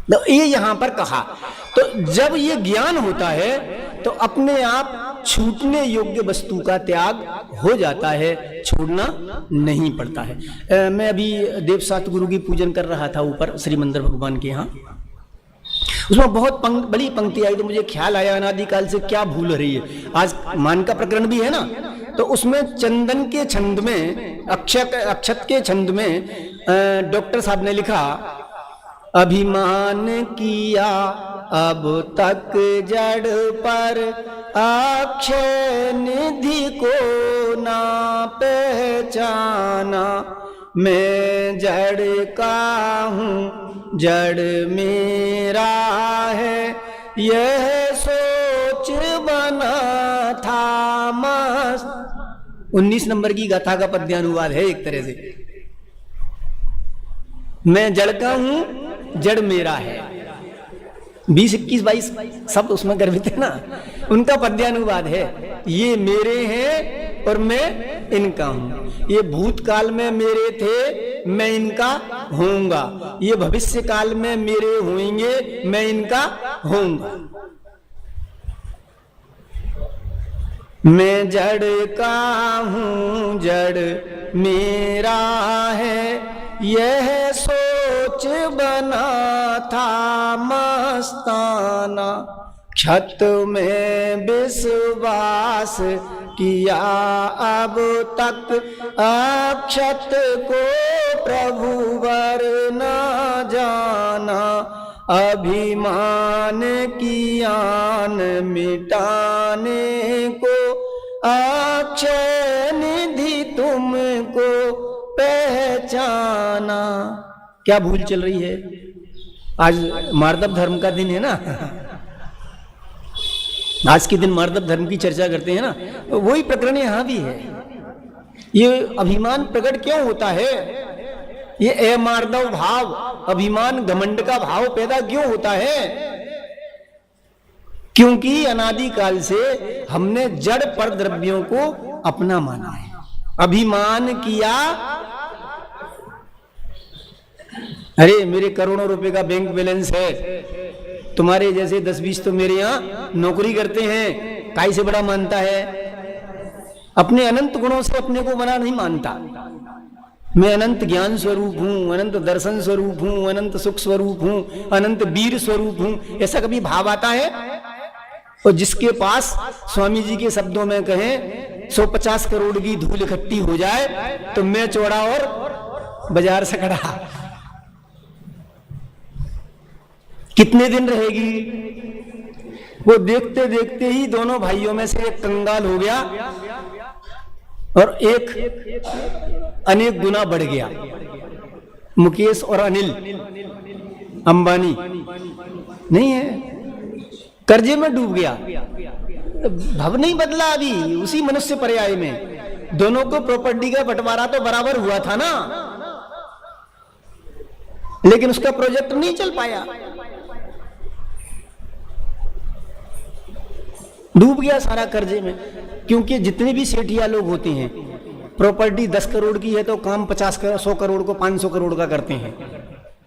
तो ये यहां पर कहा, तो जब ये ज्ञान होता है तो अपने आप छूटने योग्य वस्तु का त्याग हो जाता है, छोड़ना नहीं पड़ता है। मैं अभी देवसात गुरु की पूजन कर रहा था ऊपर श्री मंदिर भगवान के यहाँ, उसमें बहुत बड़ी पंक्ति आई तो मुझे ख्याल आया अनादिकाल से क्या भूल रही है। आज मान का प्रकरण भी है ना, तो उसमें चंदन के छंद में, अक्षत के छंद में डॉक्टर साहब ने लिखा, अभिमान किया अब तक जड़ पर, अक्षय निधि को ना पहचाना, मैं जड़ का हूँ जड़ मेरा है, यह सोच बना था मस्त। 19 नंबर की गाथा का पद्यानुवाद है एक तरह से, मैं जड़ का हूं जड़ मेरा है। 20, 21, 22 शब्द उसमें गर्भित है ना, उनका पद्यानुवाद है। ये मेरे हैं और मैं इनका हूं, ये भूतकाल में मेरे थे, मैं इनका होऊंगा, ये भविष्य काल में मेरे होंगे, मैं इनका होऊंगा। मैं जड़ का हूं जड़ मेरा है, यह सोच बना था मस्ताना, क्षत में विश्वास किया अब तक, अक्षत को प्रभु वर न जाना, अभिमान की आन मिटाने को, अक्षय निधि तुमको पहचाना। क्या भूल चल रही है? आज मार्दव धर्म का दिन है ना, आज के दिन मार्दव धर्म की चर्चा करते हैं ना, तो वही प्रकरण यहां भी है। ये अभिमान प्रकट क्यों होता है? ये अमार्दव भाव, अभिमान घमंड का भाव पैदा क्यों होता है? क्योंकि अनादिकाल से हमने जड़ पर द्रव्यों को अपना माना है, अभिमान किया। अरे मेरे करोड़ों रुपए का बैंक बैलेंस है, तुम्हारे जैसे 10-20 तो मेरे यहाँ नौकरी करते हैं, काई से बड़ा मानता है? अपने अनंत गुणों से अपने को बड़ा नहीं मानता। मैं अनंत ज्ञान स्वरूप हूं, अनंत दर्शन स्वरूप हूं, अनंत सुख स्वरूप हूं, अनंत वीर स्वरूप हूं, ऐसा कभी भाव आता है? और जिसके पास स्वामी जी के शब्दों में कहें 150 करोड़ की धूल इकट्ठी हो जाए तो मैं चौड़ा और बाजार से खड़ा, कितने दिन रहेगी? वो देखते देखते ही दोनों भाइयों में से एक कंगाल हो गया और एक अनेक गुना बढ़ गया। मुकेश और अनिल अंबानी नहीं है, कर्जे में डूब गया। भव नहीं बदला अभी, उसी मनुष्य पर्याय में दोनों को प्रॉपर्टी का बंटवारा तो बराबर हुआ था ना, लेकिन उसका प्रोजेक्ट नहीं चल पाया, डूब गया सारा कर्जे में। क्योंकि जितने भी सेठिया लोग होते हैं, प्रॉपर्टी 10 करोड़ की है तो काम 50 करोड़, 100 करोड़ को 500 करोड़ का करते हैं,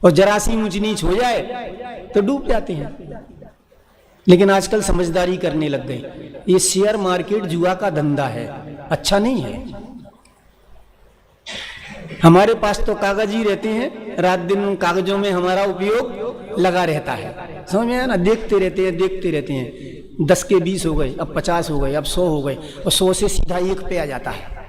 और जरा सी ऊंच नीच हो जाए तो डूब जाते हैं। लेकिन आजकल समझदारी करने लग गए, ये शेयर मार्केट जुआ का धंधा है, अच्छा नहीं है। हमारे पास तो कागज ही रहते हैं, रात दिन उन कागजों में हमारा उपयोग लगा रहता है, समझ में आया ना? देखते रहते हैं, देखते रहते हैं। 10 के 20 हो गए, अब 50 हो गए, अब 100 हो गए, और 100 से सीधा 1 पे आ जाता है।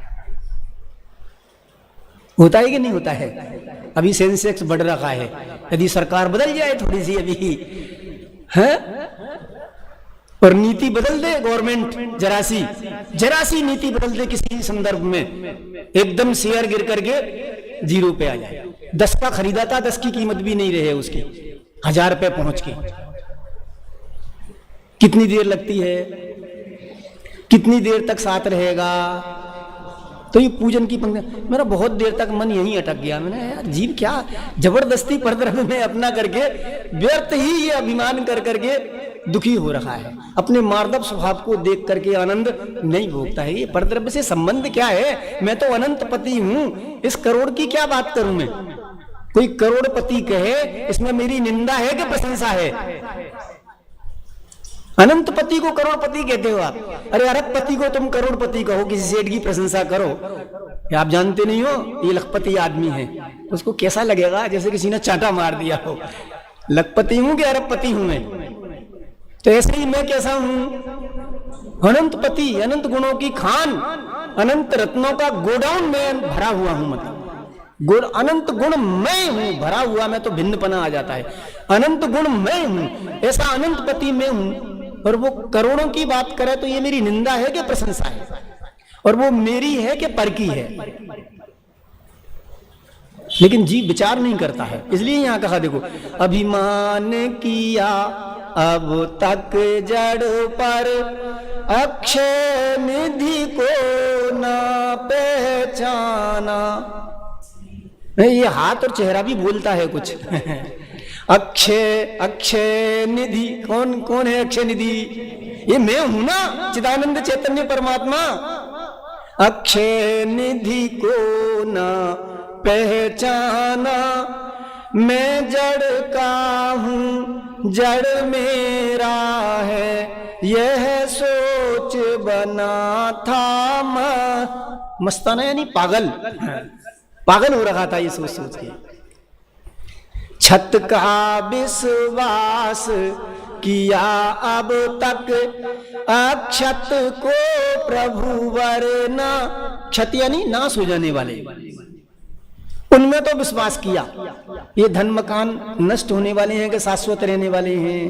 होता है कि नहीं होता है? अभी सेंसेक्स बढ़ रखा है, यदि सरकार बदल जाए थोड़ी सी अभी है, और नीति बदल दे गवर्नमेंट, जरा सी नीति बदल दे किसी संदर्भ में, एकदम शेयर गिर करके 0 पे आ जाए। 10 का खरीदा था, 10 की कीमत भी नहीं रहे उसकी, 1000 पे पहुंच के। कितनी देर लगती है, कितनी देर तक साथ रहेगा? तो ये पूजन की पंक्ति, मेरा बहुत देर तक मन यहीं अटक गया। मैंने यार जीव क्या जबरदस्ती परधर्म में अपना करके व्यर्थ ही ये अभिमान कर करके दुखी हो रहा है, अपने मार्दव स्वभाव को देख करके आनंद नहीं भोगता है। ये परद्रव्य से संबंध क्या है? मैं तो अनंत पति हूं, इस करोड़ की क्या बात करूं मैं? कोई करोड़पति कहे, इसमें मेरी निंदा है कि प्रशंसा है? अनंत पति को करोड़पति कहते हो आप? अरे अरबपति को तुम करोड़पति कहो, किसी सेठ की प्रशंसा करो, या आप जानते नहीं हो ये लखपति आदमी है, उसको कैसा लगेगा? जैसे किसी ने चांटा मार दिया हो। लखपति हूं कि अरबपति हूं मैं? तो ऐसे ही मैं कैसा हूं? अनंत पति, अनंत गुणों की खान, अनंत रत्नों का गोडाउन में भरा हुआ हूं। मतलब अनंत गुण मैं हूं, भरा हुआ मैं तो भिन्नपना आ जाता है। अनंत गुण मैं हूं, ऐसा अनंत पति मैं हूं, और वो करोड़ों की बात करे तो ये मेरी निंदा है कि प्रशंसा है? और वो मेरी है कि पर की है? लेकिन जीव विचार नहीं करता है, इसलिए यहां कहा देखो, अभिमान किया अब तक जड़ पर, अक्षय निधि को ना पहचाना। ये हाथ और चेहरा भी बोलता है कुछ। अक्षय निधि, कौन है अक्षय निधि? ये मैं हूं ना, चिदानंद चैतन्य परमात्मा। अक्षय निधि को ना पहचाना, मैं जड़ का हूं, जड़ मेरा है, यह सोच बना था मस्ताना, यानी पागल हो रहा था ये सोच सोच के। छत का विश्वास किया अब तक, अक्षत को प्रभु वरना, क्षत यानी नाश हो जाने वाले, उनमें तो विश्वास किया। ये धन मकान नष्ट होने वाले हैं कि शाश्वत रहने वाले हैं?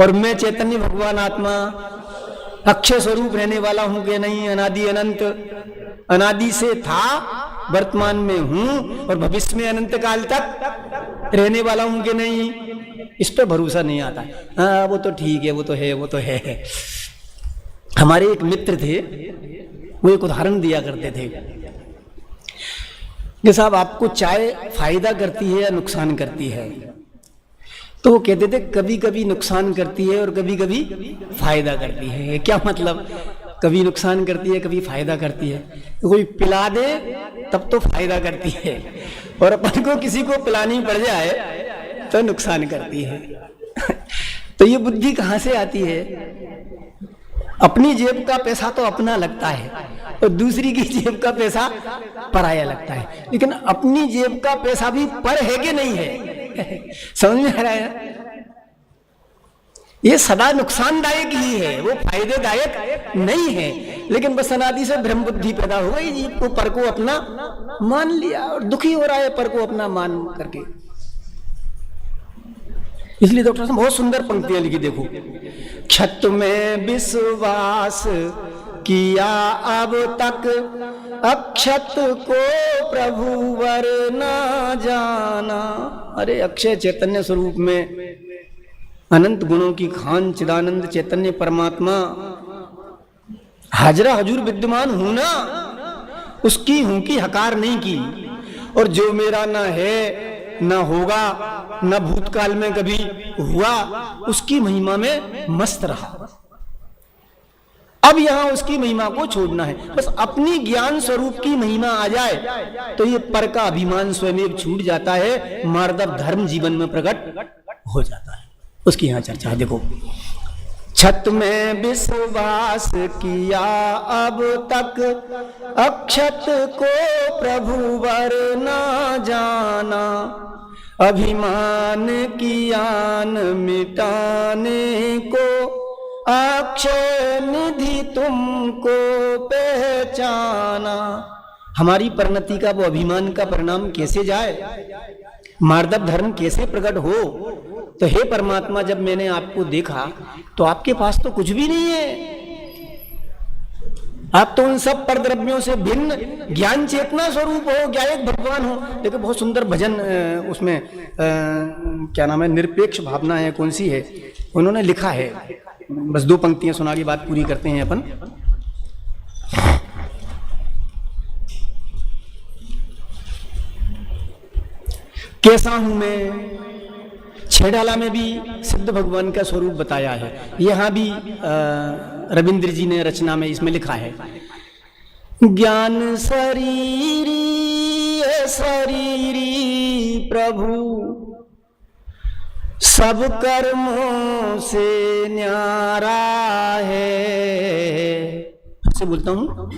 और मैं चैतन्य भगवान आत्मा अक्षय स्वरूप रहने वाला हूं कि नहीं? अनादि अनंत, अनादि से था, वर्तमान में हूं, और भविष्य में अनंत काल तक रहने वाला हूं कि नहीं? इस पर भरोसा नहीं आता। हाँ वो तो ठीक है, वो तो है, वो तो है। हमारे एक मित्र थे, वो एक उदाहरण दिया करते थे कि साहब आपको चाय फायदा करती है या नुकसान करती है? तो वो कहते थे कभी कभी नुकसान करती है और कभी कभी फायदा करती है। क्या मतलब? कभी नुकसान करती है, कभी फायदा करती है। तो कोई पिला दे तब तो फायदा करती है, और अपन को किसी को पिलानी पड़ जाए तो नुकसान करती है। तो ये बुद्धि कहां से आती है? अपनी जेब का पैसा तो अपना लगता है, और दूसरी की जेब का पैसा पराया लगता है। लेकिन अपनी जेब का पैसा भी पर है कि नहीं है? समझ में आ रहा है? ये सदा नुकसानदायक ही है, वो फायदेदायक नहीं है। लेकिन बस अनादि से भ्रम बुद्धि पैदा हो गई, जीव को पर को अपना मान लिया, और दुखी हो रहा है पर को अपना मान करके। इसलिए डॉक्टर साहब बहुत सुंदर पंक्तियां लिखी, देखो, क्षत में विश्वास किया अब तक, अक्षत को प्रभु वर ना जाना। अरे अक्षय चैतन्य स्वरूप में अनंत गुणों की खान चिदानंद चैतन्य परमात्मा हाजरा हजूर विद्यमान हूं ना, उसकी हूं की हकार नहीं की। और जो मेरा ना है, ना होगा, ना भूतकाल में कभी हुआ, उसकी महिमा में मस्त रहा। अब यहां उसकी महिमा को छोड़ना है, बस अपनी ज्ञान स्वरूप की महिमा आ जाए तो ये पर का अभिमान स्वयं छूट जाता है, मार्दव धर्म जीवन में प्रकट हो जाता है। उसकी यहां चर्चा है, देखो, छत में विश्वास किया अब तक, अक्षत को प्रभु वर ना जाना, अभिमान की आन मिटाने को अक्षय निधि तुमको पहचाना। हमारी परिणति का वो अभिमान का परिणाम कैसे जाए, मार्दव धर्म कैसे प्रकट हो। तो हे परमात्मा, जब मैंने आपको देखा तो आपके पास तो कुछ भी नहीं है, आप तो उन सब परद्रव्यों से भिन्न ज्ञान चेतना स्वरूप हो, ज्ञायक भगवान हो। देखो बहुत सुंदर भजन उसमें क्या नाम है, निरपेक्ष भावना है, कौन सी है, उन्होंने लिखा है। बस 2 पंक्तियां सुना के बात पूरी करते हैं अपन। कैसा हूं मैं, छेडाला में भी सिद्ध भगवान का स्वरूप बताया है, यहां भी रविंद्र जी ने रचना में इसमें लिखा है, ज्ञान शरीरी शरीरी प्रभु सब कर्मों से न्यारा है। फिर से बोलता हूं,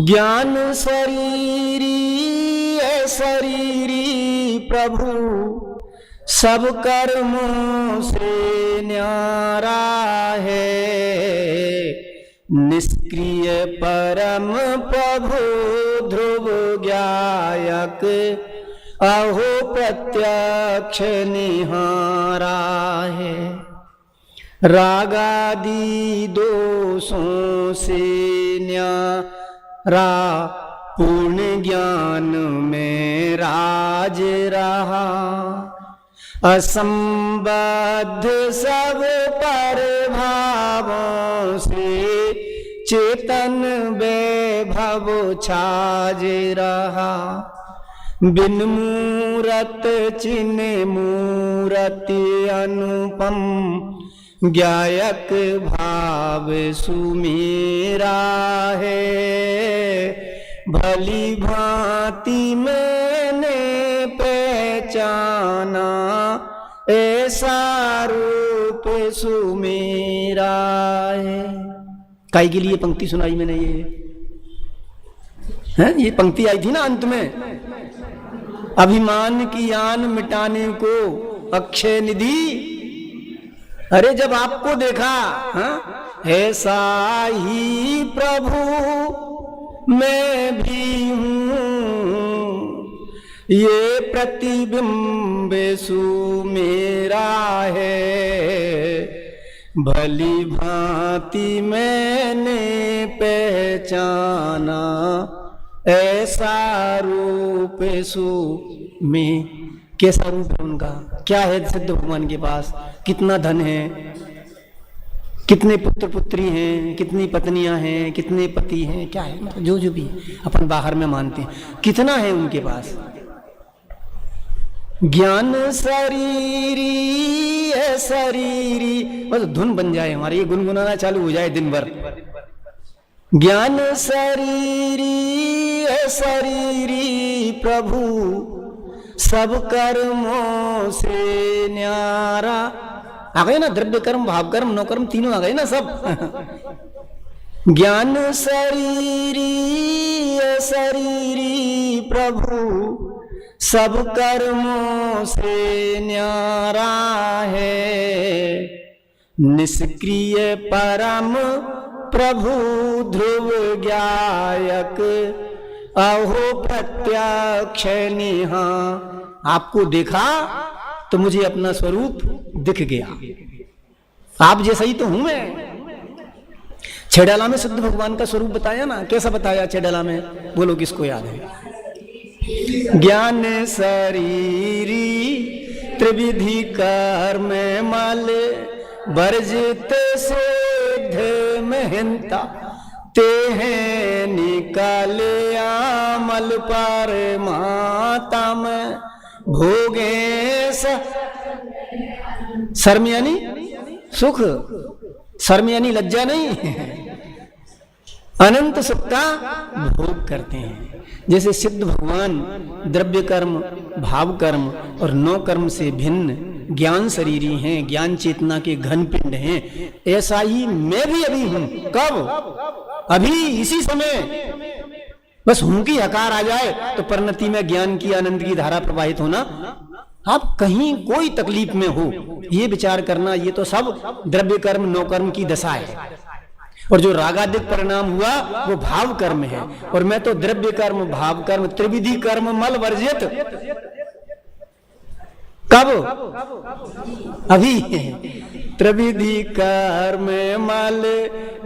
ज्ञान शरीरी शरीरी प्रभु सब कर्मों से न्यारा है। निष्क्रिय परम प्रभु ध्रुव ज्ञायक अहो प्रत्यक्ष निहारा है। रागादि दोषों से न्यारा पूर्ण ज्ञान में राज रहा। असंबद्ध सब पर भावों से चेतन वैभव छाज रहा। बिन मूरत चिन्ह मूरति अनुपम ज्ञायक भाव सुमेरा है। भली भांति मैंने पहचाना ऐसा रूप सुमेरा है। काई के लिए पंक्ति सुनाई मैंने, ये पंक्ति आई थी ना अंत में, अभिमान की आन मिटाने को अक्षय निधि। अरे जब आपको देखा, ऐसा ही प्रभु मैं भी हूं, ये प्रतिबिंब सुमेरा है। भली भांति मैंने पहचाना ऐसा रूप सु में। कैसा रूप है उनका, क्या है सिद्ध भगवान के पास, कितना धन है, कितने पुत्र पुत्री हैं, कितनी पत्नियां हैं, कितने पति हैं, क्या है, मतलब जो भी अपन बाहर में मानते हैं, कितना है उनके पास। ज्ञान शरीरी है शरीरी, बस धुन बन जाए हमारे, ये गुनगुनाना चालू हो जाए दिन भर। ज्ञान शरीरी है शरीरी प्रभु सब कर्मों से न्यारा। आ गए ना, द्रव्य कर्म भाव कर्म नौ कर्म तीनों आ गए ना सब। ज्ञान शरीरी शरीरी प्रभु सब कर्मों से न्यारा है। निष्क्रिय परम प्रभु ध्रुव ज्ञायक अहो प्रत्यक्ष निहा। आपको देखा तो मुझे अपना स्वरूप दिख गया, आप जैसा ही तो हूं मैं। छेडाला में सिद्ध भगवान का स्वरूप बताया ना, कैसा बताया छेडाला में, बोलो किसको याद है। ज्ञान शरीरी त्रिविधि कर्म मल वर्जित सिद्ध महंता ते हैं निकाल आमल पर माता में भोगे शर्म यानी सुख, शर्म यानी लज्जा नहीं, अनंत सुख का भोग करते हैं। जैसे सिद्ध भगवान द्रव्य कर्म भाव कर्म और नौ कर्म से भिन्न ज्ञान शरीरी हैं, ज्ञान चेतना के घन पिंड हैं, ऐसा ही मैं भी अभी हूं। कब? अभी इसी समय। बस हूं की हकार आ जाए तो परिणति में ज्ञान की आनंद की धारा प्रवाहित होना आप कहीं कोई तकलीफ में हो, ये विचार करना, ये तो सब द्रव्य कर्म नो कर्म की दशा है। और जो रागादिक परिणाम हुआ वो भाव कर्म है। और मैं तो द्रव्य कर्म, भाव कर्म, त्रिविधि कर्म मल वर्जित। कब? अभी त्रिविधि कर्म मल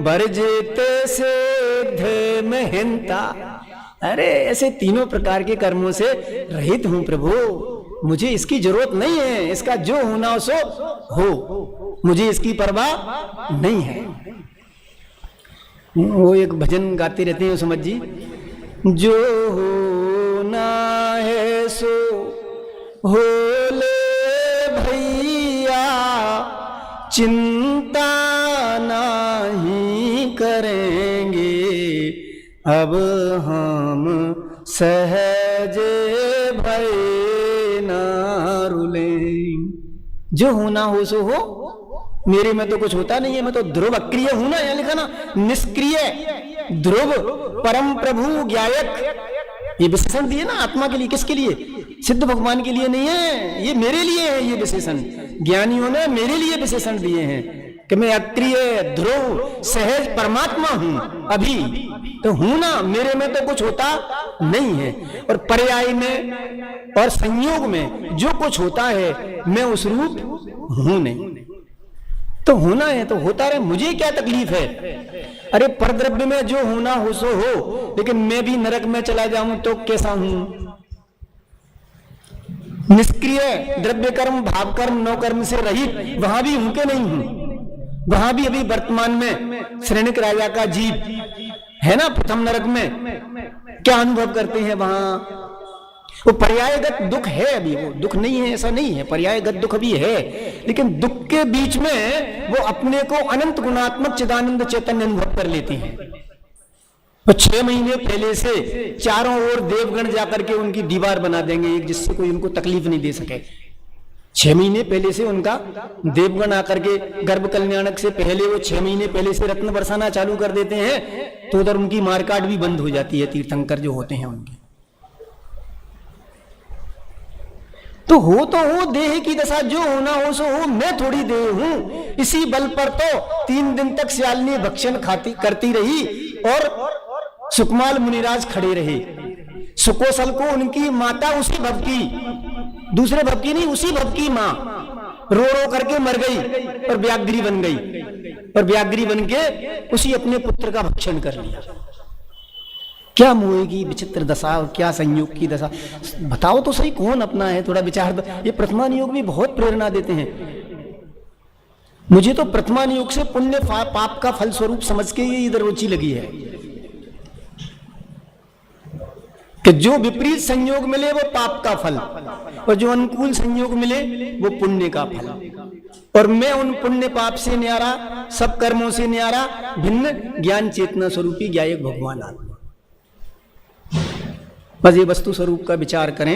वर्जित सिद्ध महंता। अरे ऐसे तीनों प्रकार के कर्मों से रहित हूं प्रभु, मुझे इसकी जरूरत नहीं है, इसका जो होना सो हो, मुझे इसकी परवाह नहीं है। वो एक भजन गाते रहते हैं सुमत जी, जो होना है सो हो ले भैया, चिंता नहीं करेंगे, अब हम सहज भय ना रुलें। जो होना हो सो हो, मेरे में तो कुछ होता नहीं है, मैं तो ध्रुव अक्रिय हूं ना, यहां लिखा ना निष्क्रिय ध्रुव परम प्रभु ज्ञायक। ये विशेषण दिए ना आत्मा के लिए, किसके लिए? सिद्ध भगवान के लिए नहीं है, ये मेरे लिए है। ये विशेषण ज्ञानियों ने मेरे लिए विशेषण दिए हैं कि मैं अक्रिय ध्रुव सहज परमात्मा हूं। अभी तो हूं ना, मेरे में तो कुछ होता नहीं है। और पर्याय में और संयोग में जो कुछ होता है मैं उस रूप हूं नहीं। तो होना है तो होता रहे, मुझे क्या तकलीफ है? अरे परद्रव्य में जो होना हो सो हो, लेकिन मैं भी नरक में चला जाऊं तो कैसा हूं? निष्क्रिय द्रव्य कर्म, भाव कर्म, नो कर्म से रहित, वहां भी हूं के नहीं हूं। वहां भी अभी वर्तमान में श्रेणिक राजा का जीव है ना प्रथम नरक में, क्या अनुभव करते हैं वहां? वो पर्यायगत दुख है, अभी वो दुख नहीं है ऐसा नहीं है, पर्यायगत दुख भी है, लेकिन दुख के बीच में वो अपने को अनंत गुणात्मक चिदानंद चैतन्य अनुभव कर लेते हैं। तो 6 महीने पहले से चारों ओर देवगण जाकर के उनकी दीवार बना देंगे एक, जिससे कोई उनको तकलीफ नहीं दे सके। 6 महीने पहले से उनका देवगण आकर के गर्भ कल्याणक से पहले वो 6 महीने पहले से रत्न बरसाना चालू कर देते हैं, तो उधर उनकी मारकाट भी बंद हो जाती है, तीर्थंकर जो होते हैं उनके। तो हो देह की दशा, जो होना हो सो हो, मैं थोड़ी देह हूं। इसी बल पर तो 3 दिन तक श्यालिनी भक्षण खाती करती रही और सुकमाल मुनिराज खड़े रहे। सुकोसल को उनकी माता उसी भव की, दूसरे भव की नहीं, उसी भव की मां रो रो करके मर गई और व्याघ्री बन गई, और व्याघ्री बन के उसी अपने पुत्र का भक्षण कर लिया। क्या मोह की विचित्र दशा और क्या संयोग की दशा, बताओ तो सही, कौन अपना है? थोड़ा विचार। ये प्रथमान योग भी बहुत प्रेरणा देते हैं। मुझे तो प्रथमान योग से पुण्य पाप का फल स्वरूप समझ के ये इधर रुचि लगी है कि जो विपरीत संयोग मिले वो पाप का फल, और जो अनुकूल संयोग मिले वो पुण्य का फल। और मैं उन पुण्य पाप से न्यारा, सब कर्मों से न्यारा, भिन्न ज्ञान चेतना स्वरूपी ज्ञायक भगवान आत्मा। बस ये वस्तु स्वरूप का विचार करें,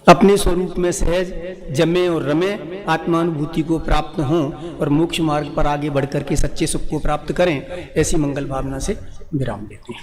अपने स्वरूप में सहज जमे और रमे आत्मानुभूति को प्राप्त हों और मोक्ष मार्ग पर आगे बढ़कर के सच्चे सुख को प्राप्त करें। ऐसी मंगल भावना से विराम देते हैं।